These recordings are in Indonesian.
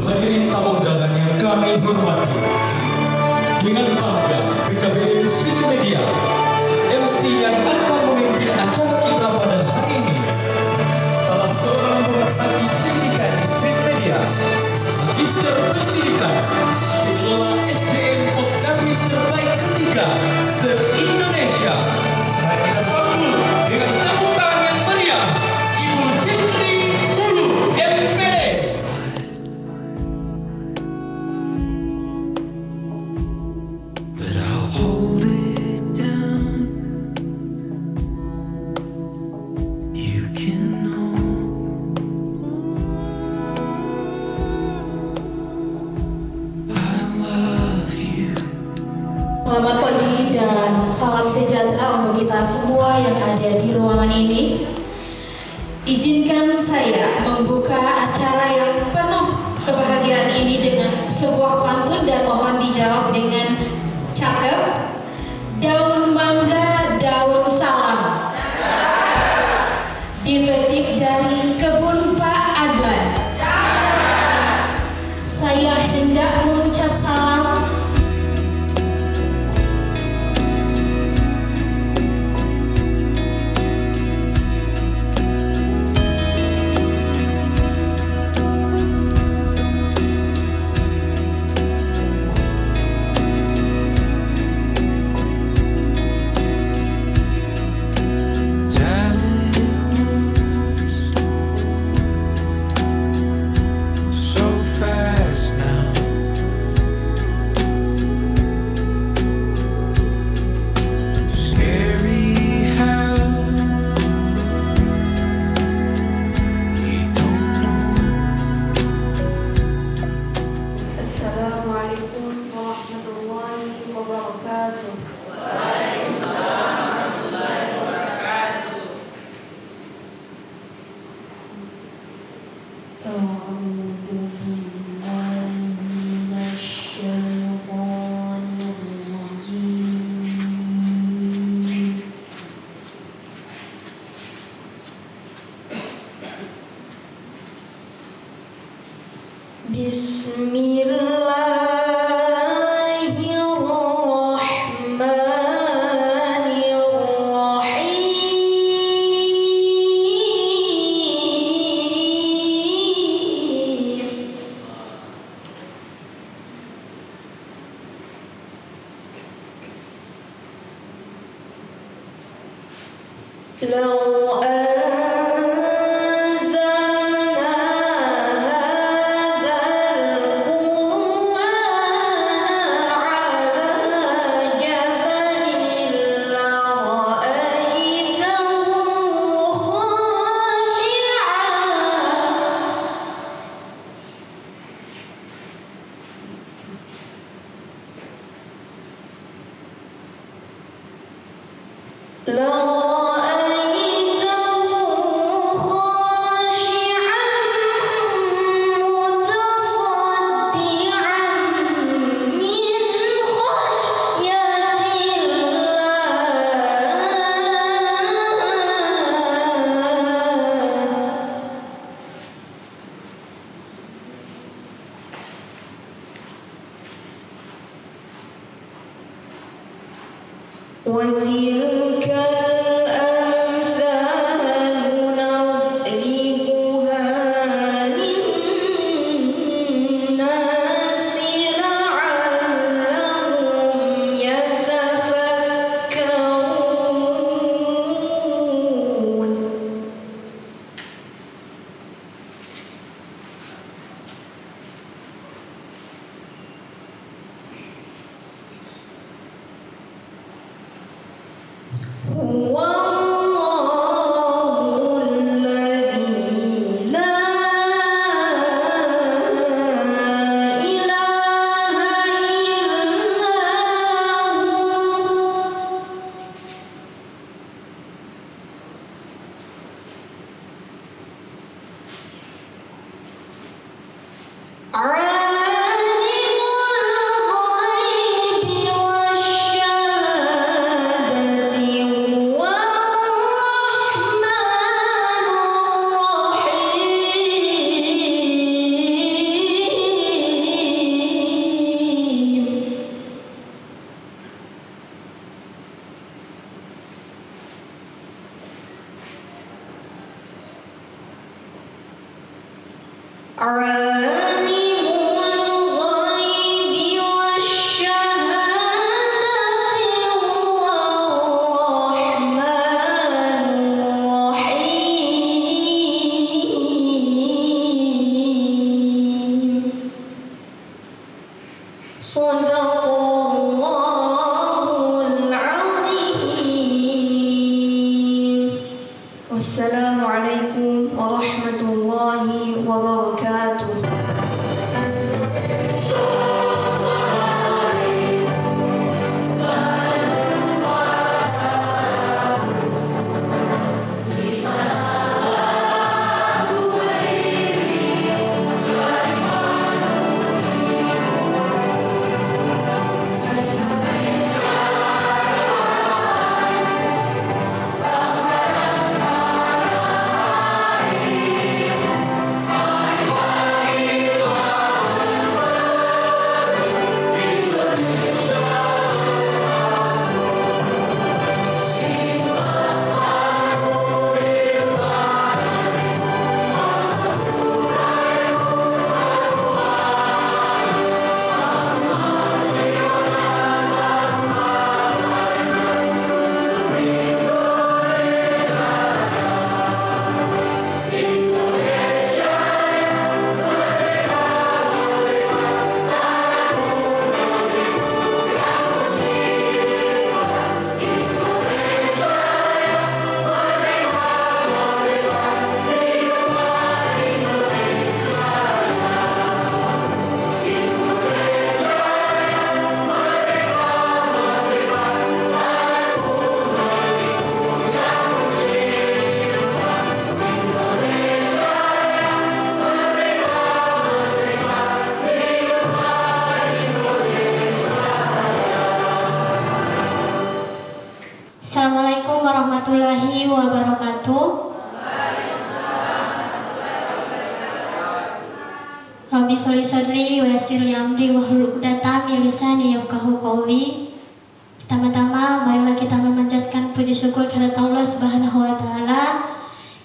Hadirin tamu undangan yang yang kami hormati, dengan bangga PKBM Street Media, MC yang akan memimpin acara kita pada hari ini, salah seorang pemerhati pendidikan di Street Media, Magister Pendidikan, Pengelola SDM Pokdamis terbaik ketiga se-Indonesia. Mari kita sambut dengan tepuk tangan yang meriah, Ibu Citri Ulu MPD. Selamat pagi dan salam sejahtera untuk kita semua yang ada di ruangan ini. Izinkan saya membuka acara yang penuh kebahagiaan ini dengan sebuah pantun dan mohon dijawab dengan cakep. Daun mangga, daun salam, dipetik dari kebun Pak Adlan. Saya hendak mengucap salam Shadaqallahul Azim. Wassalamualaikum warahmatullahi wabarakatuh. Assalamualaikum warahmatullahi wabarakatuh. Rabbi sholli sadri wa yassir li amri wahlul 'uqdatam min lisani yafqahu qawli. Pertama-tama marilah kita memanjatkan puji syukur kepada Allah Subhanahu wa taala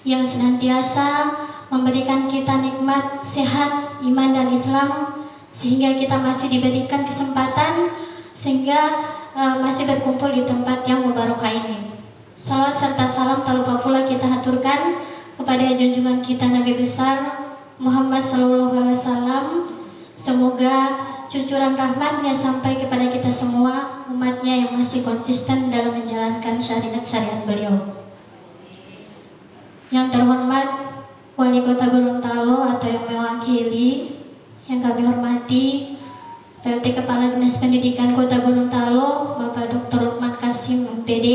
yang senantiasa memberikan kita nikmat sehat, iman dan Islam sehingga kita masih diberikan kesempatan sehingga masih berkumpul di tempat yang mubarakah ini. Salawat serta salam tak lupa pula kita haturkan kepada junjungan kita Nabi besar Muhammad SAW. Semoga cucuran rahmatnya sampai kepada kita semua umatnya yang masih konsisten dalam menjalankan syariat-syariat beliau. Yang terhormat Wali Kota Gorontalo atau yang mewakili, yang kami hormati PLT Kepala Dinas Pendidikan Kota Gorontalo, Bapak Dr. Lukman Kasim MPD,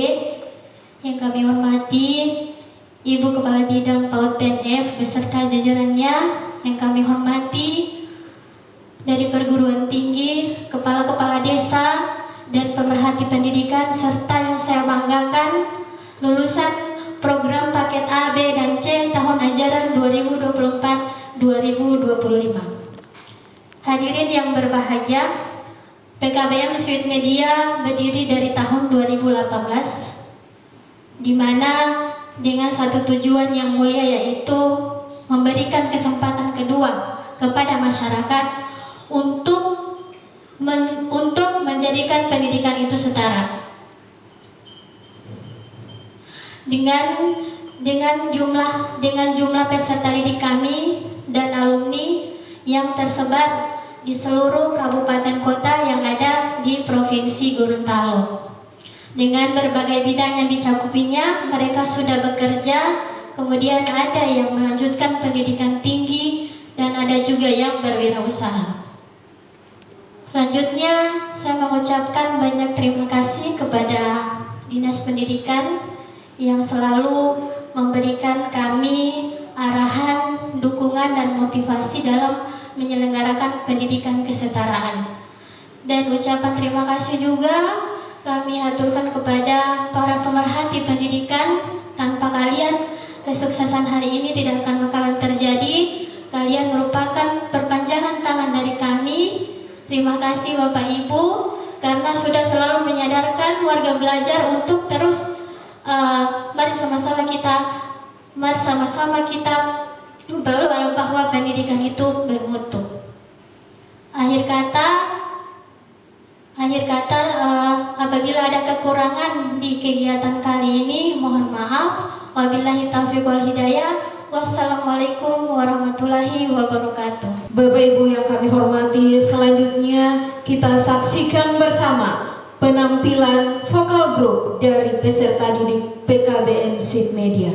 yang kami hormati Ibu Kepala Bidang PAUD PNF beserta jajarannya, yang kami hormati dari perguruan tinggi, kepala-kepala desa, dan pemerhati pendidikan, serta yang saya banggakan lulusan program paket A, B, dan C tahun ajaran 2024-2025. Hadirin yang berbahagia, PKBM Sweet Media berdiri dari tahun 2018, di mana dengan satu tujuan yang mulia, yaitu memberikan kesempatan kedua kepada masyarakat untuk menjadikan pendidikan itu setara. Dengan jumlah peserta didik kami dan alumni yang tersebar di seluruh kabupaten kota yang ada di Provinsi Gorontalo. Dengan berbagai bidang yang dicakupinya, mereka sudah bekerja, kemudian ada yang melanjutkan pendidikan tinggi, dan ada juga yang berwirausaha. Selanjutnya, saya mengucapkan banyak terima kasih kepada Dinas Pendidikan yang selalu memberikan kami arahan, dukungan, dan motivasi dalam menyelenggarakan pendidikan kesetaraan. Dan ucapan terima kasih juga kami aturkan kepada para pemerhati pendidikan. Tanpa kalian, kesuksesan hari ini tidak akan bakalan terjadi. Kalian merupakan perpanjangan tangan dari kami. Terima kasih Bapak Ibu, karena sudah selalu menyadarkan warga belajar untuk terus mari sama-sama kita berlalu bahwa pendidikan itu bermutu. Akhir kata, apabila ada kekurangan di kegiatan kali ini, mohon maaf. Wabillahi taufiq wal hidayah. Wassalamualaikum warahmatullahi wabarakatuh. Bapak Ibu yang kami hormati, selanjutnya kita saksikan bersama penampilan vokal grup dari peserta didik PKBM Sweet Media.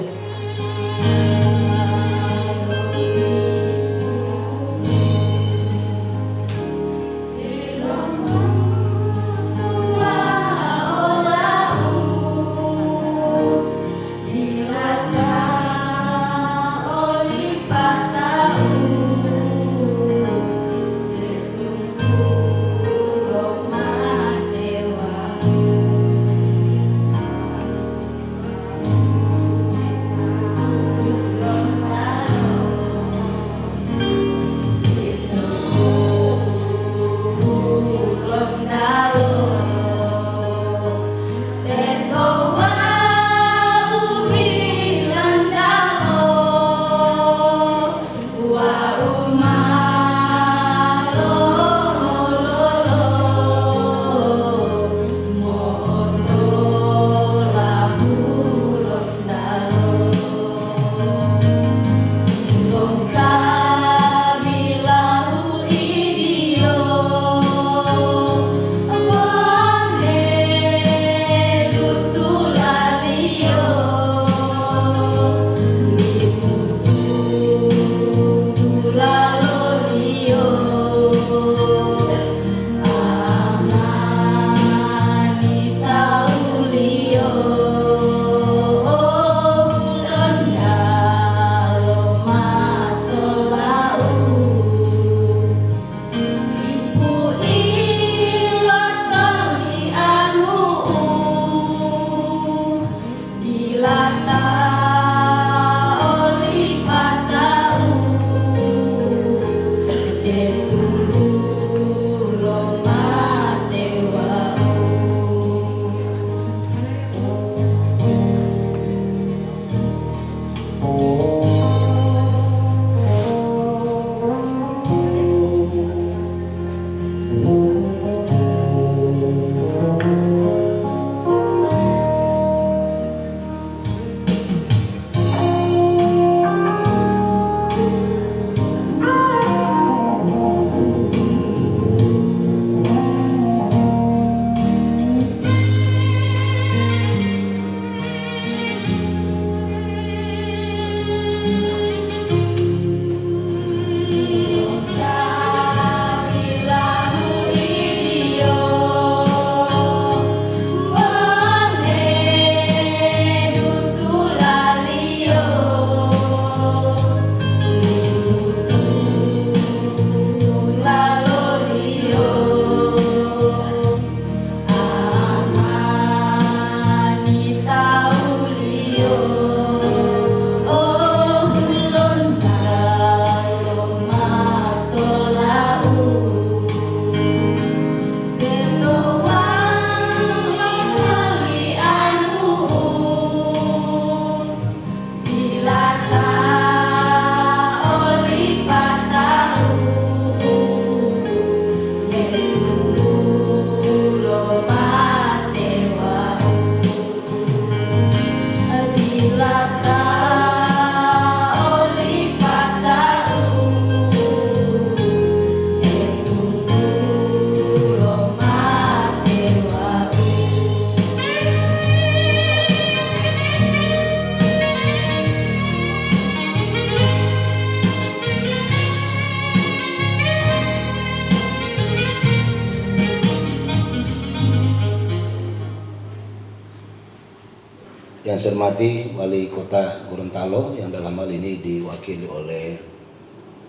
Yang saya hormati Wali Kota Gorontalo yang dalam hal ini diwakili oleh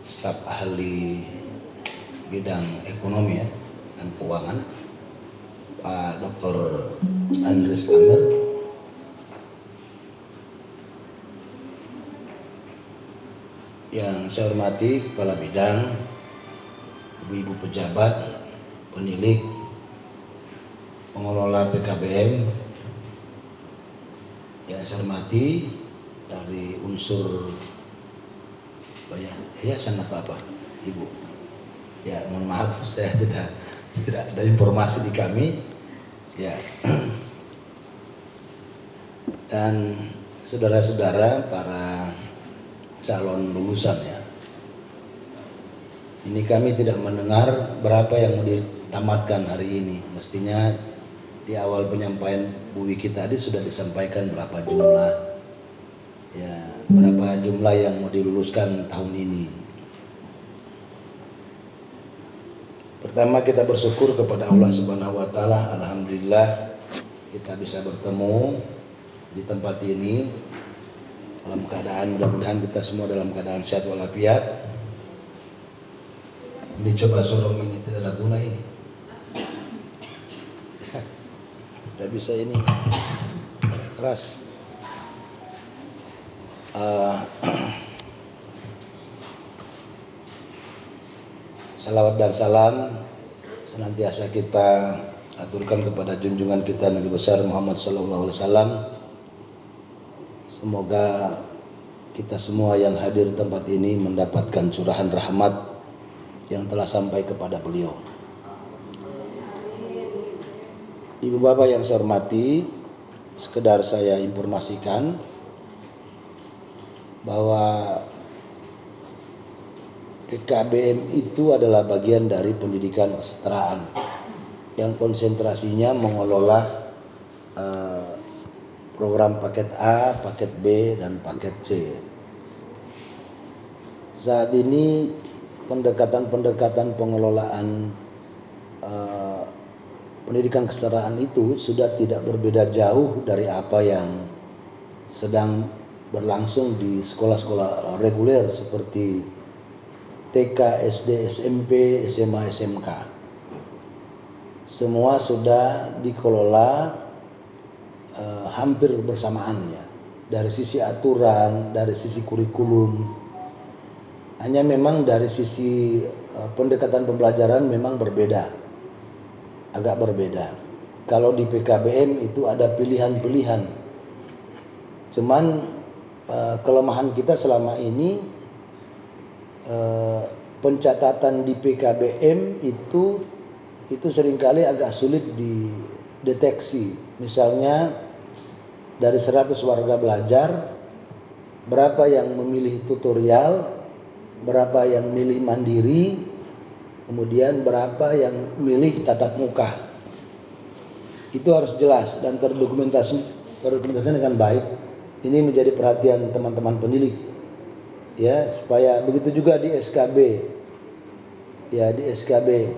staf ahli bidang ekonomi dan keuangan, Pak Dr. Andres Amer. Yang saya hormati Kepala Bidang, Ibu-ibu pejabat, penilik, pengelola PKBM. Yang saya hormati dari unsur yayasan atau apa, Ibu? Ya, mohon maaf saya tidak ada informasi di kami. Ya. Dan saudara-saudara para calon lulusan ya. Ini kami tidak mendengar berapa yang mau ditamatkan hari ini. Mestinya di awal penyampaian Bu Wiki tadi sudah disampaikan berapa jumlah ya, berapa jumlah yang mau diluluskan tahun ini. Pertama kita bersyukur kepada Allah Subhanahu wa taala, alhamdulillah kita bisa bertemu di tempat ini dalam keadaan, mudah-mudahan kita semua dalam keadaan sehat walafiat. Ini coba sorong ini tidak ada guna ini. Tidak bisa ini keras. Salawat dan salam senantiasa kita aturkan kepada junjungan kita Nabi besar Muhammad SAW. Semoga kita semua yang hadir di tempat ini mendapatkan curahan rahmat yang telah sampai kepada beliau. Ibu bapak yang saya hormati, sekedar saya informasikan bahwa PKBM itu adalah bagian dari pendidikan kesetaraan yang konsentrasinya mengelola program paket A, paket B, dan paket C. Saat ini pendekatan pengelolaan pendidikan kesetaraan itu sudah tidak berbeda jauh dari apa yang sedang berlangsung di sekolah-sekolah reguler seperti TK, SD, SMP, SMA, SMK. Semua sudah dikelola hampir bersamaannya dari sisi aturan, dari sisi kurikulum. Hanya memang dari sisi pendekatan pembelajaran memang berbeda, agak berbeda. Kalau di PKBM itu ada pilihan-pilihan. Cuman kelemahan kita selama ini pencatatan di PKBM itu seringkali agak sulit dideteksi. Misalnya dari 100 warga belajar, berapa yang memilih tutorial, berapa yang milih mandiri, kemudian berapa yang milih tatap muka. Itu harus jelas dan terdokumentasi dengan baik. Ini menjadi perhatian teman-teman pendidik, ya, supaya begitu juga di SKB. Ya, di SKB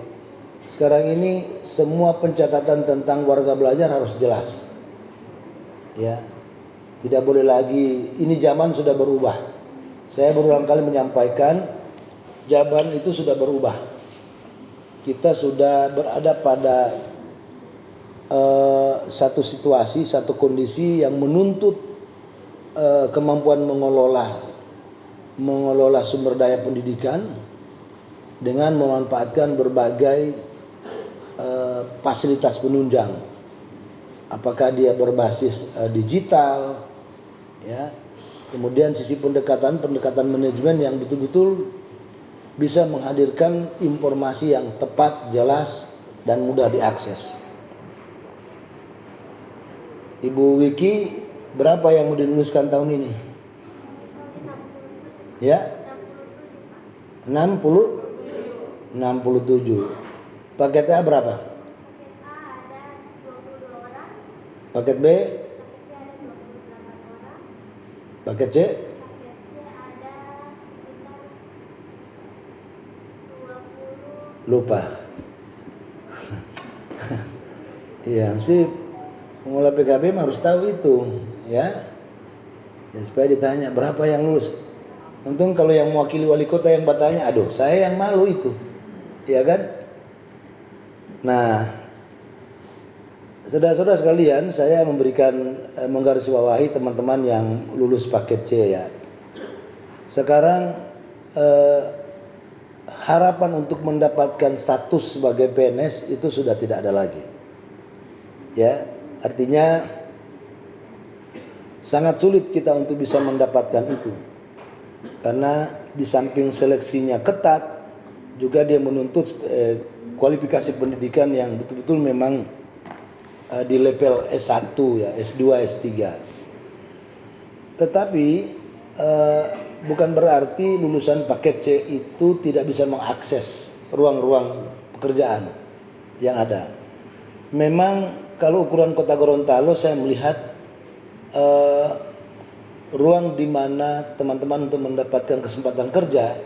sekarang ini semua pencatatan tentang warga belajar harus jelas. Ya, tidak boleh lagi, ini zaman sudah berubah. Saya berulang kali menyampaikan, zaman itu sudah berubah. Kita sudah berada pada satu situasi, satu kondisi yang menuntut kemampuan mengelola sumber daya pendidikan dengan memanfaatkan berbagai fasilitas penunjang. Apakah dia berbasis digital, ya. Kemudian sisi pendekatan manajemen yang betul-betul bisa menghadirkan informasi yang tepat, jelas, dan mudah diakses. Ibu Wiki, berapa yang mau diluluskan tahun ini? Ya? 67. Paket A berapa? Paket B? Paket C? Lupa. Iya, sih pengelola PKBM harus tahu itu, ya. Ya, supaya ditanya berapa yang lulus. Untung kalau yang mewakili wali kota yang bertanya, aduh, saya yang malu itu, ya kan? Nah, saudara-saudara sekalian, saya menggarisbawahi teman-teman yang lulus paket C, ya. Sekarang harapan untuk mendapatkan status sebagai PNS itu sudah tidak ada lagi. Ya, artinya sangat sulit kita untuk bisa mendapatkan itu. Karena di samping seleksinya ketat, juga dia menuntut kualifikasi pendidikan yang betul-betul memang di level S1, ya, S2, S3. Tetapi bukan berarti lulusan paket C itu tidak bisa mengakses ruang-ruang pekerjaan yang ada. Memang kalau ukuran Kota Gorontalo saya melihat ruang di mana teman-teman untuk mendapatkan kesempatan kerja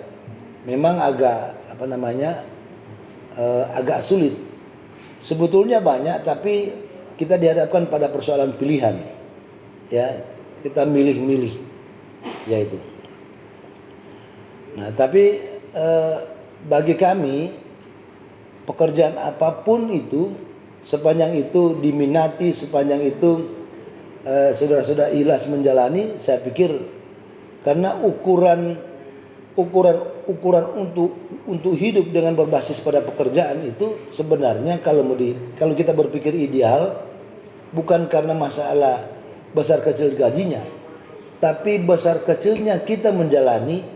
memang agak agak sulit. Sebetulnya banyak, tapi kita dihadapkan pada persoalan pilihan. Ya, kita milih-milih, yaitu. Nah, tapi bagi kami pekerjaan apapun itu, sepanjang itu diminati, sepanjang itu saudara-saudara ikhlas menjalani, saya pikir karena ukuran untuk hidup dengan berbasis pada pekerjaan itu sebenarnya kalau kita berpikir ideal bukan karena masalah besar kecil gajinya, tapi besar kecilnya kita menjalani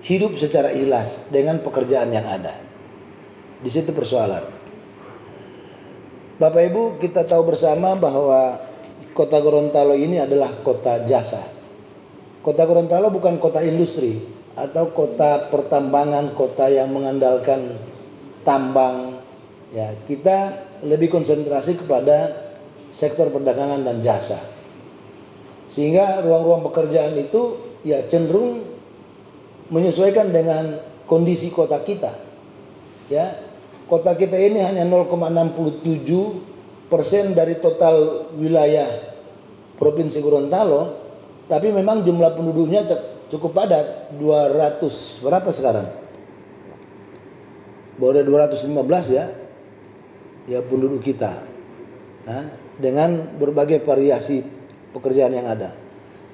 hidup secara ikhlas dengan pekerjaan yang ada. Di situ persoalan. Bapak Ibu, kita tahu bersama bahwa Kota Gorontalo ini adalah kota jasa. Kota Gorontalo bukan kota industri atau kota pertambangan, kota yang mengandalkan tambang. Ya, kita lebih konsentrasi kepada sektor perdagangan dan jasa. Sehingga ruang-ruang pekerjaan itu ya cenderung menyesuaikan dengan kondisi kota kita. Ya, kota kita ini hanya 0,67% dari total wilayah Provinsi Gorontalo, tapi memang jumlah penduduknya cukup padat, 200 berapa sekarang? Baru 215 ya penduduk kita. Nah, dengan berbagai variasi pekerjaan yang ada.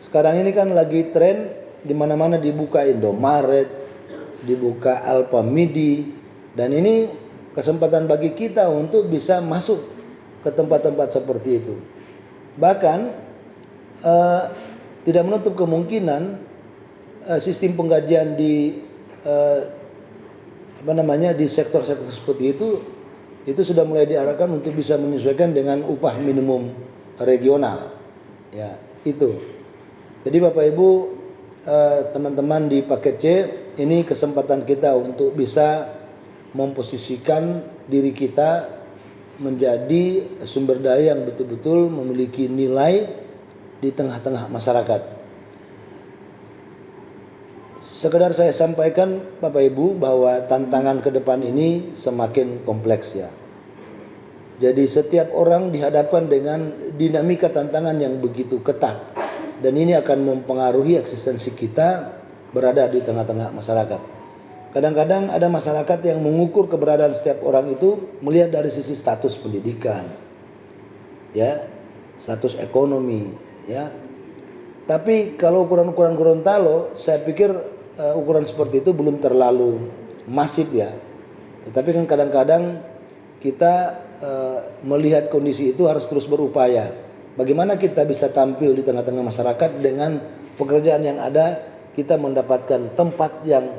Sekarang ini kan lagi tren di mana-mana dibuka Indomaret, dibuka Alfamidi, dan ini kesempatan bagi kita untuk bisa masuk ke tempat-tempat seperti itu. Bahkan tidak menutup kemungkinan sistem penggajian di di sektor-sektor seperti itu sudah mulai diarahkan untuk bisa menyesuaikan dengan upah minimum regional. Ya, itu. Jadi Bapak Ibu, teman-teman di paket C, ini kesempatan kita untuk bisa memposisikan diri kita menjadi sumber daya yang betul-betul memiliki nilai di tengah-tengah masyarakat. Sekedar saya sampaikan Bapak Ibu bahwa tantangan ke depan ini semakin kompleks ya. Jadi setiap orang dihadapkan dengan dinamika tantangan yang begitu ketat, dan ini akan mempengaruhi eksistensi kita berada di tengah-tengah masyarakat. Kadang-kadang ada masyarakat yang mengukur keberadaan setiap orang itu melihat dari sisi status pendidikan, ya, status ekonomi, ya. Tapi kalau ukuran-ukuran Gorontalo, saya pikir ukuran seperti itu belum terlalu masif ya. Tetapi kan kadang-kadang kita melihat kondisi itu harus terus berupaya. Bagaimana kita bisa tampil di tengah-tengah masyarakat dengan pekerjaan yang ada, kita mendapatkan tempat yang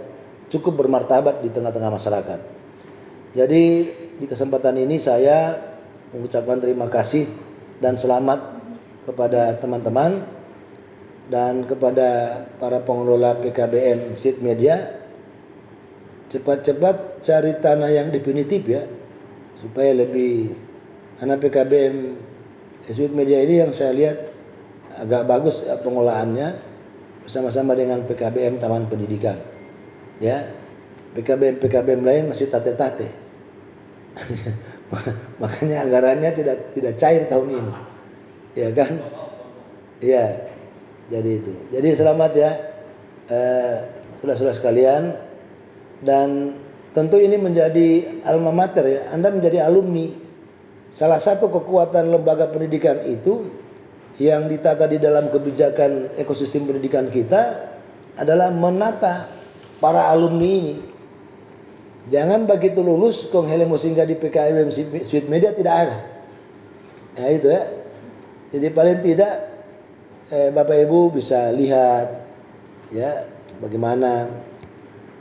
cukup bermartabat di tengah-tengah masyarakat. Jadi di kesempatan ini saya mengucapkan terima kasih dan selamat kepada teman-teman dan kepada para pengelola PKBM Sweet Media. Cepat-cepat cari tanah yang definitif ya, supaya lebih, karena PKBM Sweet Media ini yang saya lihat agak bagus pengolahannya bersama-sama dengan PKBM Taman Pendidikan. Ya, PKBM lain masih tate-tate. Makanya anggarannya tidak cair tahun ini. Ya kan? Iya. Jadi itu. Jadi selamat ya saudara-saudara sekalian, dan tentu ini menjadi alma mater ya. Anda menjadi alumni. Salah satu kekuatan lembaga pendidikan itu yang ditata di dalam kebijakan ekosistem pendidikan kita adalah menata para alumni ini. Jangan begitu lulus kong helemo singgah di PKBM Sweet Media tidak ada. Nah itu ya. Jadi paling tidak Bapak Ibu bisa lihat ya bagaimana.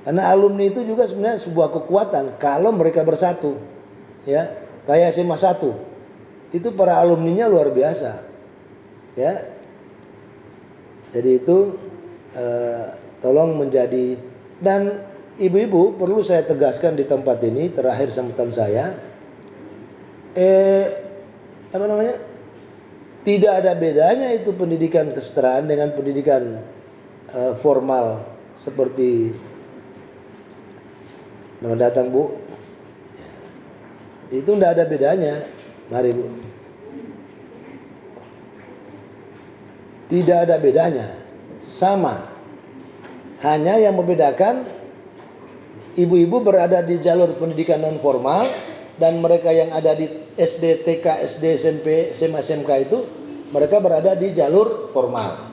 Karena alumni itu juga sebenarnya sebuah kekuatan kalau mereka bersatu. Ya, kayak SMA 1. Itu para alumninya luar biasa. Ya. Jadi itu tolong menjadi, dan ibu-ibu perlu saya tegaskan di tempat ini terakhir sambutan saya, tidak ada bedanya itu pendidikan kesetaraan dengan pendidikan formal seperti selamat datang Bu. Itu tidak ada bedanya. Mari Bu. Tidak ada bedanya. Sama. Hanya yang membedakan ibu-ibu berada di jalur pendidikan non formal dan mereka yang ada di SD, TK, SD, SMP, SMA, SMK itu mereka berada di jalur formal.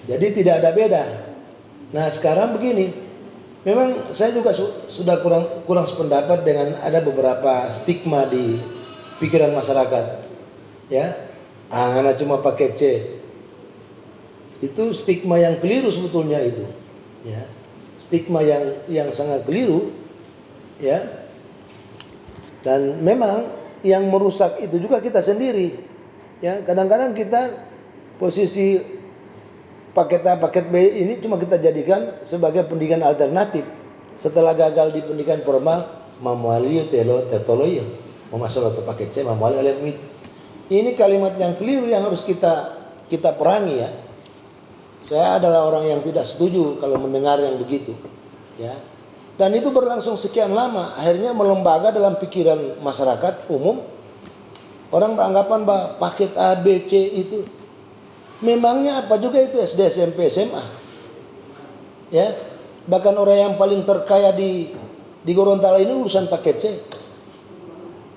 Jadi tidak ada beda. Nah sekarang begini, memang saya juga sudah kurang sependapat dengan ada beberapa stigma di pikiran masyarakat. Ya, anak cuma pakai C. Itu stigma yang keliru sebetulnya itu. Ya, stigma yang sangat keliru. Ya, dan memang yang merusak itu juga kita sendiri. Ya, kadang-kadang kita posisi paket A, paket B ini cuma kita jadikan sebagai pendidikan alternatif. Setelah gagal di pendidikan formal, mamuali telo tetoloyo, memasuk atau paket C, mamuali oleh mit. Ini kalimat yang keliru yang harus kita perangi ya. Saya adalah orang yang tidak setuju kalau mendengar yang begitu. Ya. Dan itu berlangsung sekian lama, akhirnya melembaga dalam pikiran masyarakat umum. Orang beranggapan bahwa paket A, B, C itu memangnya apa juga itu SD, SMP, SMA. Ya. Bahkan orang yang paling terkaya di Gorontalo ini lulusan paket C.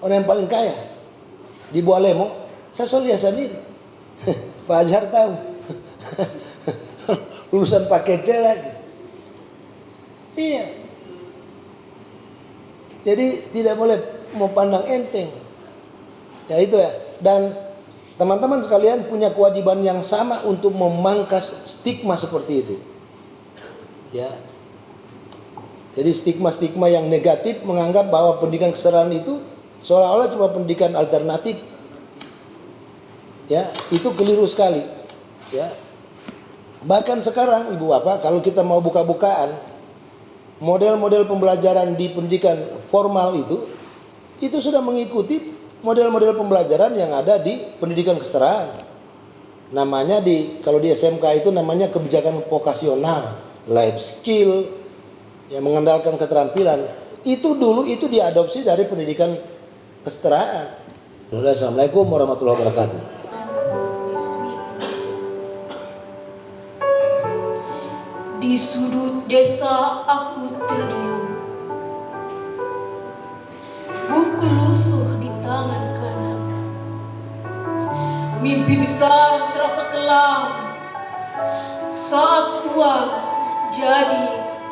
Orang yang paling kaya di Bualemo, saya lihat sendiri. Pak Azhar tahu. Lulusan paket C lagi. Iya. Jadi tidak boleh memandang enteng. Ya itu ya. Dan teman-teman sekalian punya kewajiban yang sama untuk memangkas stigma seperti itu. Ya. Jadi stigma-stigma yang negatif menganggap bahwa pendidikan kesetaraan itu seolah-olah cuma pendidikan alternatif. Ya, itu keliru sekali. Ya. Bahkan sekarang Ibu Bapak kalau kita mau buka-bukaan model-model pembelajaran di pendidikan formal itu sudah mengikuti model-model pembelajaran yang ada di pendidikan kesetaraan. Namanya kalau di SMK itu namanya kebijakan vokasional, life skill yang mengandalkan keterampilan. Itu dulu itu diadopsi dari pendidikan kesetaraan. Assalamualaikum warahmatullahi wabarakatuh. Di sudut desa aku terdiam, buku lusuh di tangan kanan. Mimpi besar terasa kelam saat uang jadi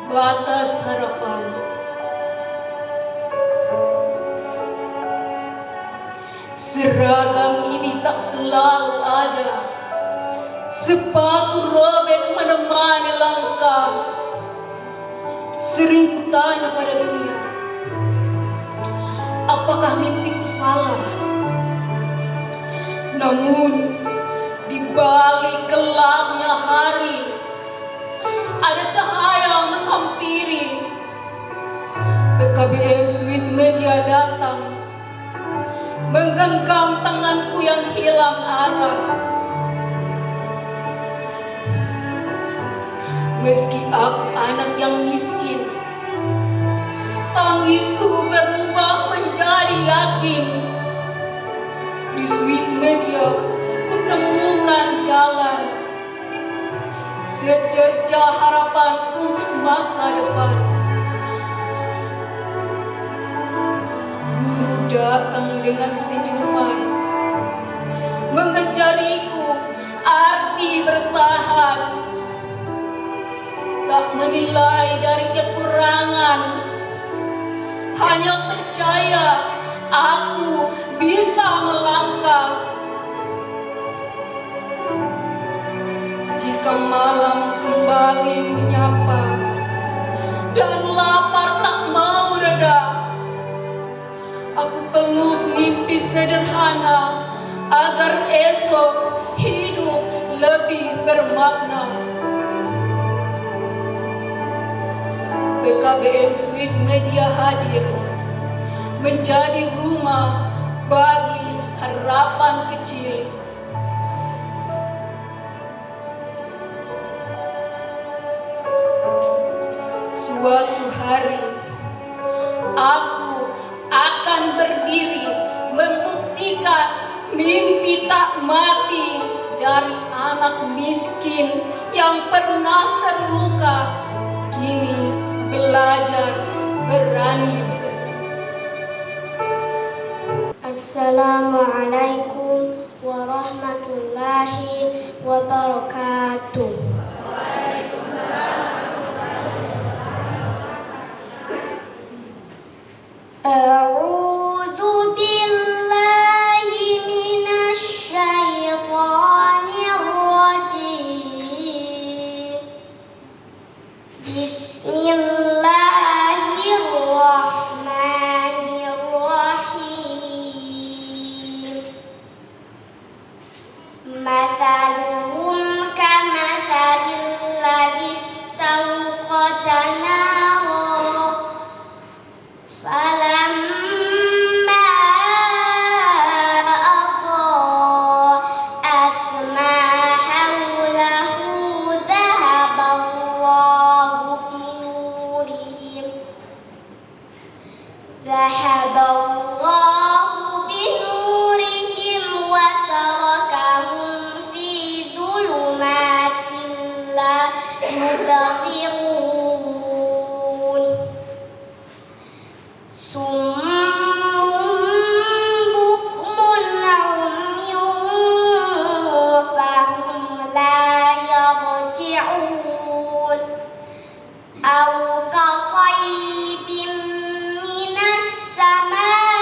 batas harapan. Seragam ini tak selalu ada, sepatu robek menemani langkah. Sering kutanya pada dunia, apakah mimpiku salah? Namun di balik gelapnya hari ada cahaya menghampiri. PKBM Sweet Media datang menggenggam tanganku yang hilang arah. Meski aku anak yang miskin, tangisku berubah menjadi yakin. Di Sweet Media kutemukan jalan, secerca harapan untuk masa depan. Guru datang dengan senyuman, mengajariku arti bertahan. Tak menilai dari kekurangan, hanya percaya aku bisa melangkah. Jika malam kembali menyapa dan lapar tak mau reda, aku peluk mimpi sederhana agar esok hidup lebih bermakna. BKBM Sweet Media hadir menjadi rumah bagi harapan kecil. Suatu hari aku akan berdiri membuktikan mimpi tak mati dari anak miskin yang pernah terluka, kini belajar berani. Assalamualaikum warahmatullahi wabarakatuh. أعوذ بالله من الشيطان الرجيم بسم الله الرحمن الرحيم مثلهم كمثل الذي استوقد نارا فلما أضاءت ما حوله ذهب الله بنورهم وتركهم في ظلمات لا يبصرون صم بكم عمي فهم لا يرجعون أو كصيب من السماء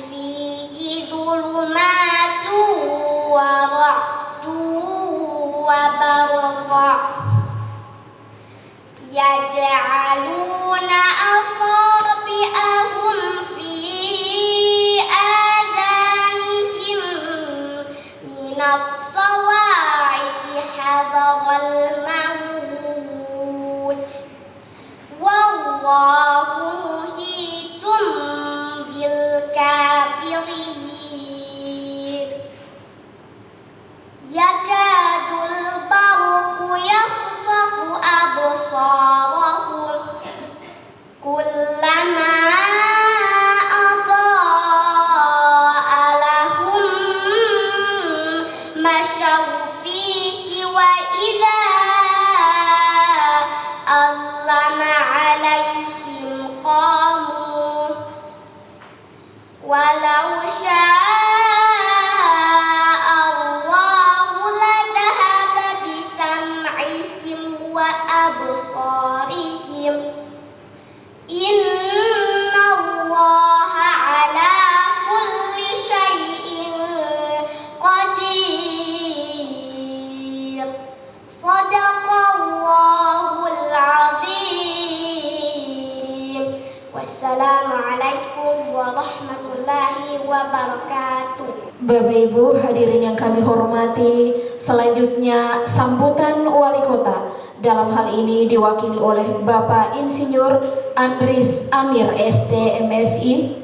فيه ظلمات ورعد وبرق يجعلون أصابعهم في آذانهم من الصواعق حذر الموت والله محيط بالكافرين يكاد البرق يخطف أبصارهم كلما أضاء لهم مشوا فيه وإذا أظلم عليهم قاموا ولو شاء الله لذهب بسمعهم وأبصارهم إن الله على كل شيء قدير صدق الله العظيم والسلام عليكم ورحمة الله وبركاته. Bapak Ibu hadirin yang kami hormati, selanjutnya sambutan Wali Kota. Dalam hal ini diwakili oleh Bapak Insinyur Andris Amir ST MSI,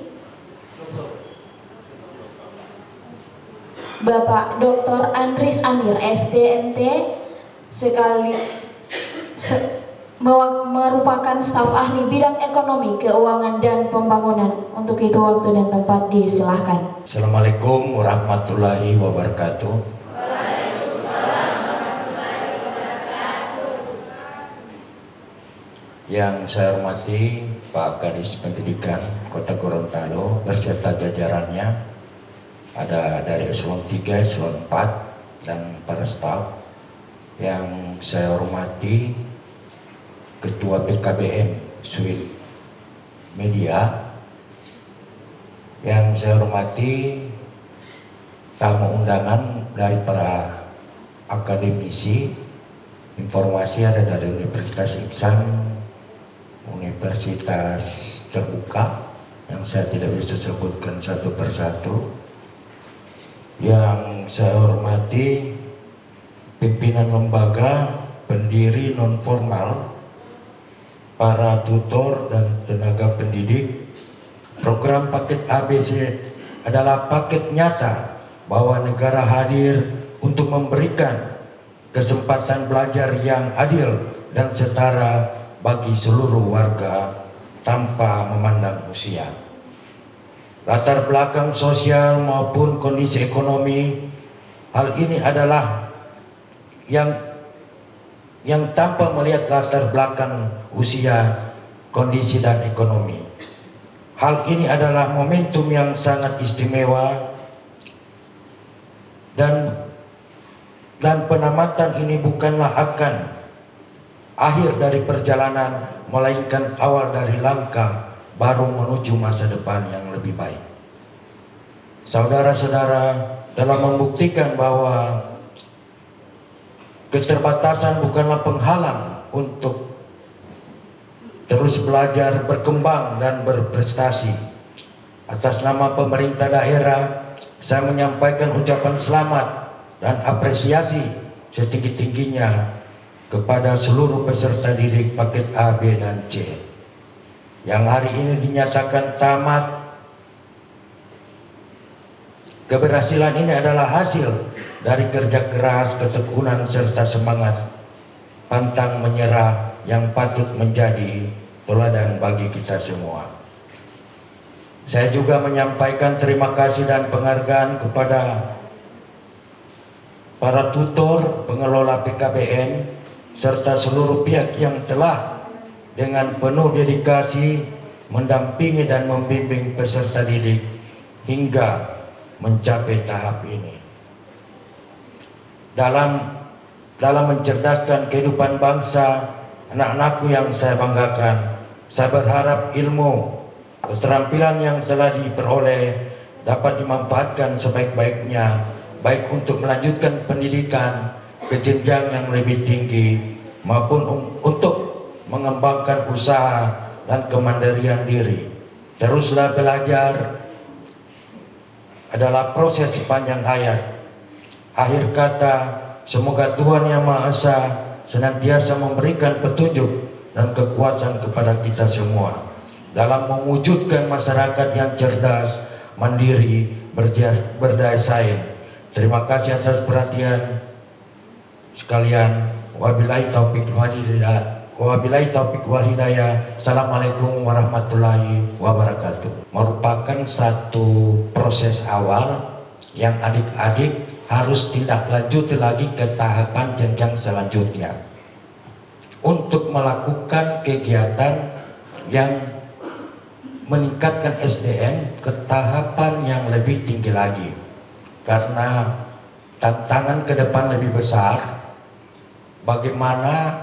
Bapak Dr. Andris Amir STMT merupakan staf ahli bidang ekonomi, keuangan dan pembangunan. Untuk itu waktu dan tempat disilahkan. Assalamualaikum warahmatullahi wabarakatuh. Yang saya hormati Pak Kadis Pendidikan Kota Gorontalo beserta jajarannya, ada dari eselon 3, eselon 4 dan para staf. Yang saya hormati Ketua PKBM Sweet Media. Yang saya hormati tamu undangan dari para akademisi. Informasi ada dari Universitas Iksan, Universitas Terbuka, yang saya tidak bisa sebutkan satu persatu. Yang saya hormati pimpinan lembaga pendiri non formal para tutor dan tenaga pendidik, program paket ABC adalah paket nyata bahwa negara hadir untuk memberikan kesempatan belajar yang adil dan setara bagi seluruh warga tanpa memandang usia, latar belakang sosial maupun kondisi ekonomi. Hal ini adalah yang tanpa melihat latar belakang usia, kondisi dan ekonomi. Hal ini adalah momentum yang sangat istimewa dan penamatan ini bukanlah akan akhir dari perjalanan, melainkan awal dari langkah baru menuju masa depan yang lebih baik. Saudara-saudara, dalam membuktikan bahwa keterbatasan bukanlah penghalang untuk terus belajar, berkembang dan berprestasi. Atas nama pemerintah daerah, saya menyampaikan ucapan selamat dan apresiasi setinggi-tingginya kepada seluruh peserta didik paket A, B, dan C yang hari ini dinyatakan tamat. Keberhasilan ini adalah hasil dari kerja keras, ketekunan, serta semangat pantang menyerah yang patut menjadi teladan bagi kita semua. Saya juga menyampaikan terima kasih dan penghargaan kepada para tutor, pengelola PKBM, serta seluruh pihak yang telah dengan penuh dedikasi mendampingi dan membimbing peserta didik hingga mencapai tahap ini. Dalam mencerdaskan kehidupan bangsa, anak-anakku yang saya banggakan, saya berharap ilmu, keterampilan yang telah diperoleh dapat dimanfaatkan sebaik-baiknya, baik untuk melanjutkan pendidikan ke jenjang yang lebih tinggi maupun untuk mengembangkan usaha dan kemandirian diri. Teruslah belajar adalah proses sepanjang hayat. Akhir kata, semoga Tuhan Yang Maha Esa senantiasa memberikan petunjuk dan kekuatan kepada kita semua dalam mewujudkan masyarakat yang cerdas, mandiri, berdaya saing. Terima kasih atas perhatian sekalian. Wabillahi taufiq wal hidayah. Assalamualaikum warahmatullahi wabarakatuh. Merupakan satu proses awal yang adik-adik harus tindak lanjut lagi ke tahapan jenjang selanjutnya untuk melakukan kegiatan yang meningkatkan SDM ke tahapan yang lebih tinggi lagi, karena tantangan ke depan lebih besar. Bagaimana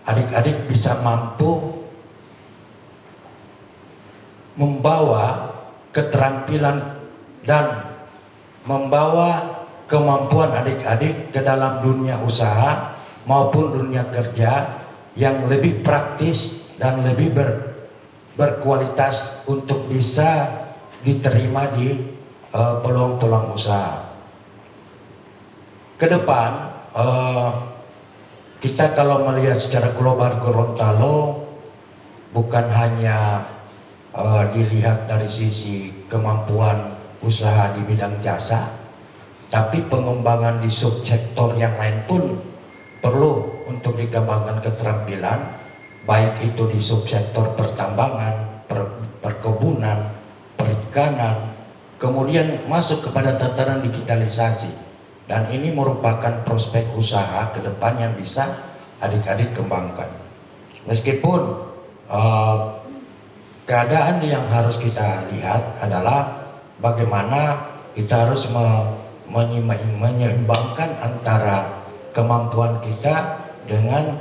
adik-adik bisa mampu membawa keterampilan dan membawa kemampuan adik-adik ke dalam dunia usaha maupun dunia kerja yang lebih praktis dan lebih berkualitas untuk bisa diterima di peluang-peluang usaha. Ke depan kita kalau melihat secara global Gorontalo bukan hanya dilihat dari sisi kemampuan usaha di bidang jasa, tapi pengembangan di subsektor yang lain pun perlu untuk dikembangkan keterampilan, baik itu di subsektor pertambangan, perkebunan, perikanan, kemudian masuk kepada tataran digitalisasi. Dan ini merupakan prospek usaha ke depan yang bisa adik-adik kembangkan. Meskipun keadaan yang harus kita lihat adalah bagaimana kita harus menyeimbangkan antara kemampuan kita dengan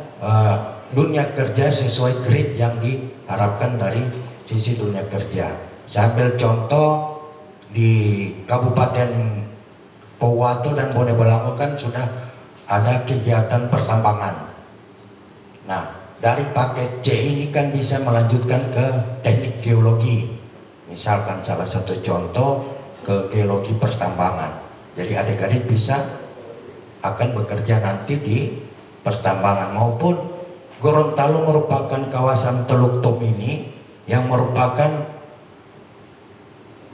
dunia kerja sesuai grade yang diharapkan dari sisi dunia kerja. Saya ambil contoh di Kabupaten Powato dan Bone Bolango kan sudah ada kegiatan pertambangan. Nah, dari paket C ini kan bisa melanjutkan ke teknik geologi. Misalkan salah satu contoh ke geologi pertambangan. Jadi adik-adik bisa akan bekerja nanti di pertambangan maupun Gorontalo merupakan kawasan Teluk Tomini yang merupakan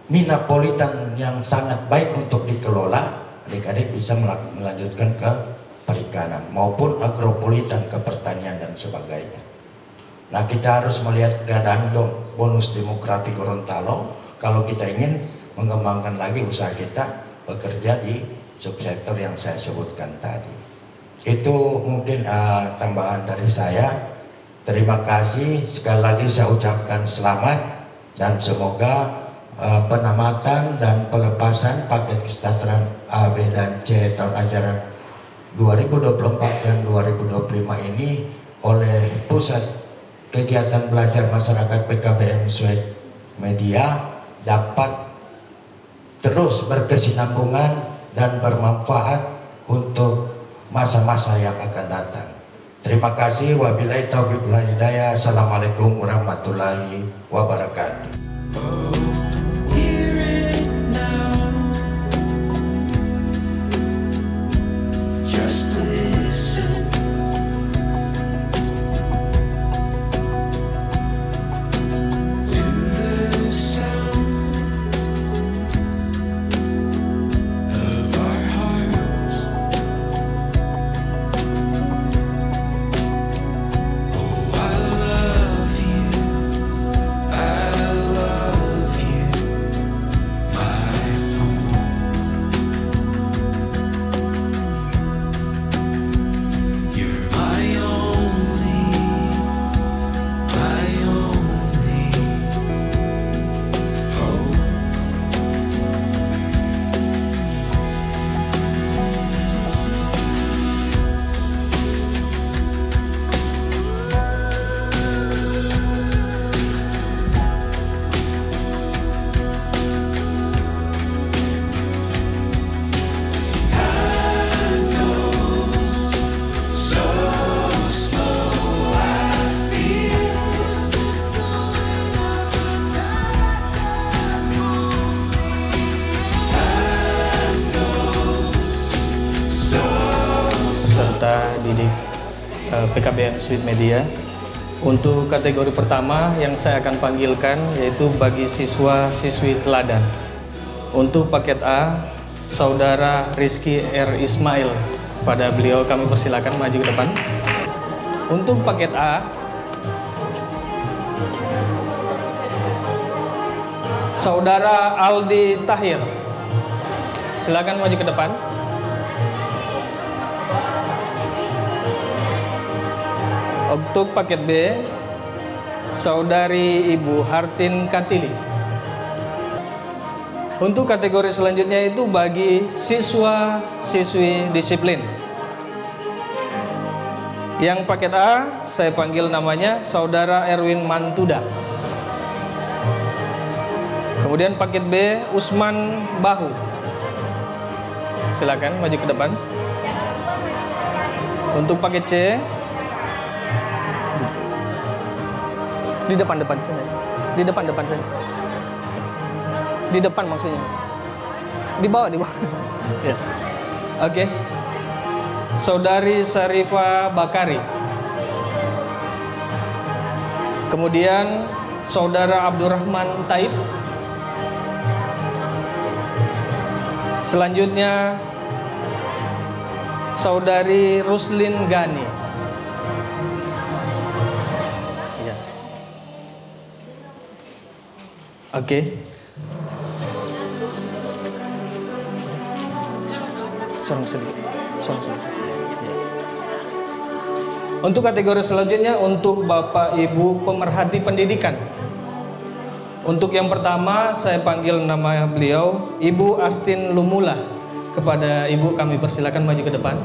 minapolitan yang sangat baik untuk dikelola. Adik-adik bisa melanjutkan ke perikanan maupun agropolitan ke pertanian dan sebagainya. Nah, kita harus melihat keadaan bonus demografi Gorontalo kalau kita ingin mengembangkan lagi usaha kita bekerja di subsektor yang saya sebutkan tadi. Itu mungkin tambahan dari saya. Terima kasih, sekali lagi saya ucapkan selamat dan semoga penamatan dan pelepasan paket kesejahteraan A, B, dan C tahun ajaran 2024 dan 2025 ini oleh Pusat Kegiatan Belajar Masyarakat PKBM Sweet Media dapat terus berkesinambungan dan bermanfaat untuk masa-masa yang akan datang. Terima kasih. Wabillahi taufiq wal hidayah. Assalamualaikum warahmatullahi wabarakatuh. Peserta didik PKBM Sweet Media. Untuk kategori pertama yang saya akan panggilkan yaitu bagi siswa-siswi teladan. Untuk paket A, Saudara Rizky R. Ismail. Pada beliau kami persilakan maju ke depan. Untuk paket A, Saudara Aldi Tahir. Silakan maju ke depan. Untuk paket B, Saudari Ibu Hartin Katili. Untuk kategori selanjutnya itu bagi siswa-siswi disiplin. Yang paket A, saya panggil namanya Saudara Erwin Mantuda. Kemudian paket B, Usman Bahu. Silakan maju ke depan. Untuk paket C, di depan sini. Di depan sini. Di depan maksudnya. Di bawah. Ya. Oke. Saudari Syarifah Bakari. Kemudian Saudara Abdurrahman Taib. Selanjutnya Saudari Ruslin Gani. Ya. Oke. Sorong sedikit. Ya. Untuk kategori selanjutnya untuk Bapak Ibu pemerhati pendidikan. Untuk yang pertama saya panggil nama beliau Ibu Astin Lumula. Kepada Ibu kami persilakan maju ke depan.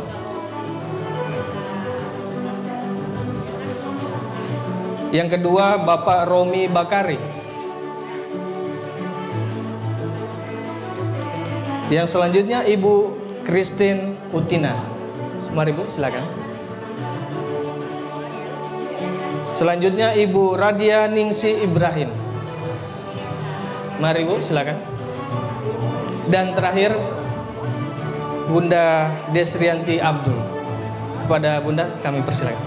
Yang kedua Bapak Romi Bakari. Yang selanjutnya Ibu Christine Utina. Mari Bu, silakan. Selanjutnya Ibu Radia Ningsi Ibrahim. Mari Bu, silakan. Dan terakhir Bunda Desrianti Abdul. Kepada Bunda kami persilakan.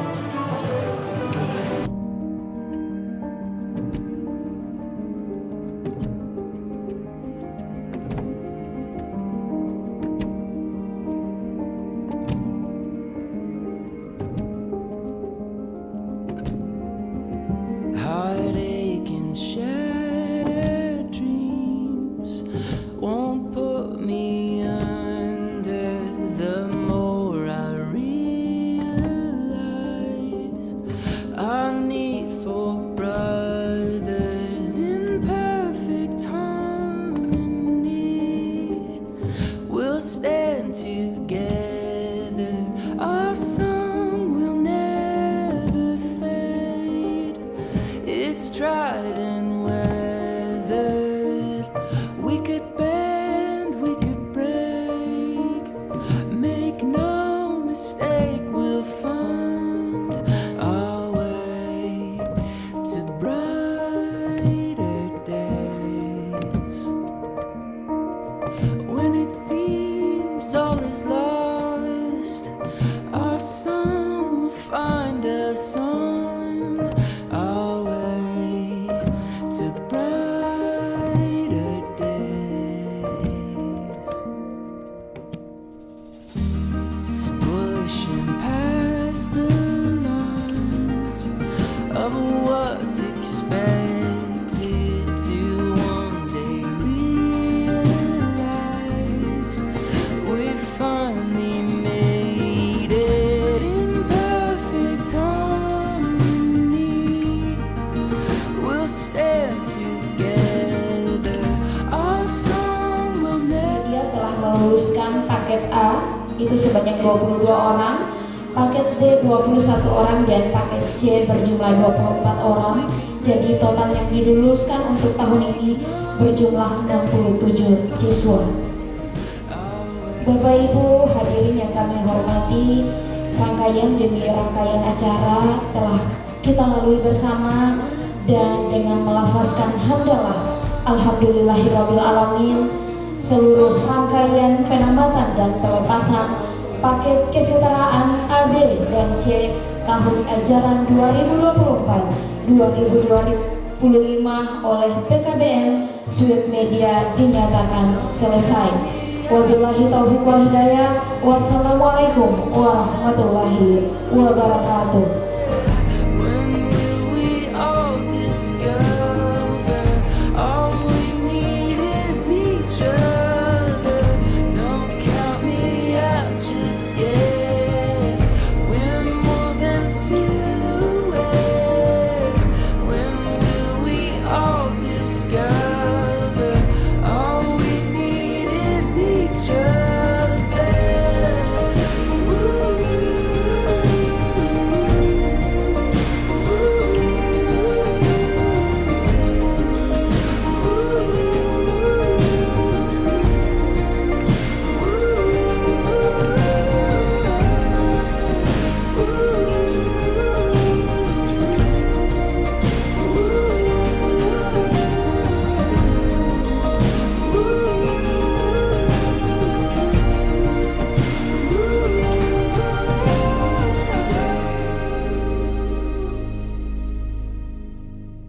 A itu sebanyak 22 orang, paket B 21 orang, dan paket C berjumlah 24 orang. Jadi total yang diluluskan untuk tahun ini berjumlah 67 siswa. Bapak Ibu hadirin yang kami hormati, rangkaian demi rangkaian acara telah kita lalui bersama, dan dengan melafazkan hamdalah alhamdulillahirabbil alamin, seluruh rangkaian penambatan dan pelepasan paket kesetaraan A, B, dan C tahun ajaran 2024-2025 oleh PKBM Sweet Media dinyatakan selesai. Wabillahi taufiq wal hidayah. Wassalamualaikum warahmatullahi wabarakatuh. When will we all discover all we need is each other? Don't count me out just yet. We're more than silhouettes. When will we all discover all we need is each other?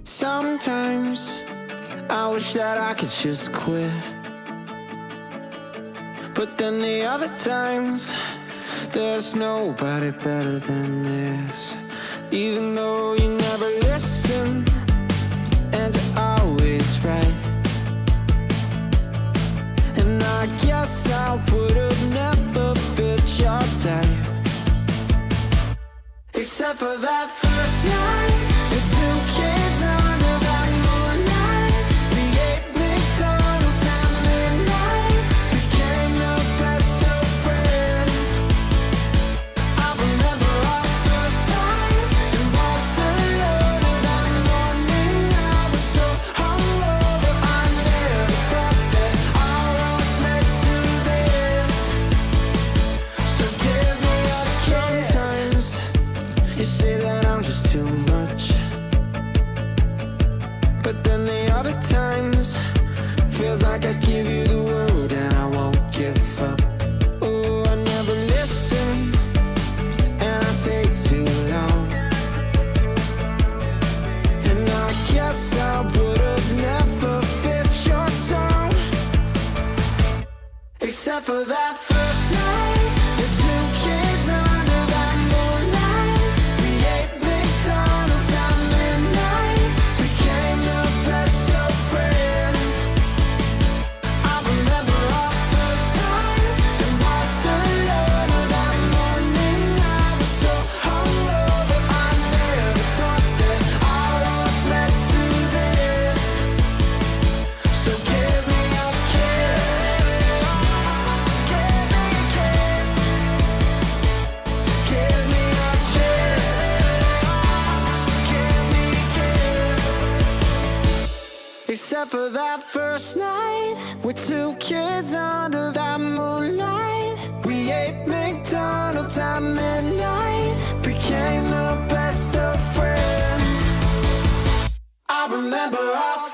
Sometimes I wish that I could just quit, but then the other times there's nobody better than this. Even though you never listen and you're always right, and I guess I would have never fit your type, except for that first night, the two kids under that moonlight. We ate McDonald's at midnight, became the best of friends. I remember our first time in Barcelona. That morning I was so hungover, I never thought that our roads led to this. So give me a kiss. Sometimes you say that I'm just too much, but then the other times feels like I give you the world and I won't give up. Oh, I never listen and I take too long, and I guess I would have never fit your song, except for that first night, the two kids under that moonlight. We ate McDonald's at midnight, became the best of friends. I remember our first time in Barcelona. That morning I was so hungover, I never thought that our roads led to this. So give me a kiss, give me a kiss, give me a kiss, give me a kiss. Except for that first night with two kids under that moonlight. We ate McDonald's at midnight, became the best of friends. I remember our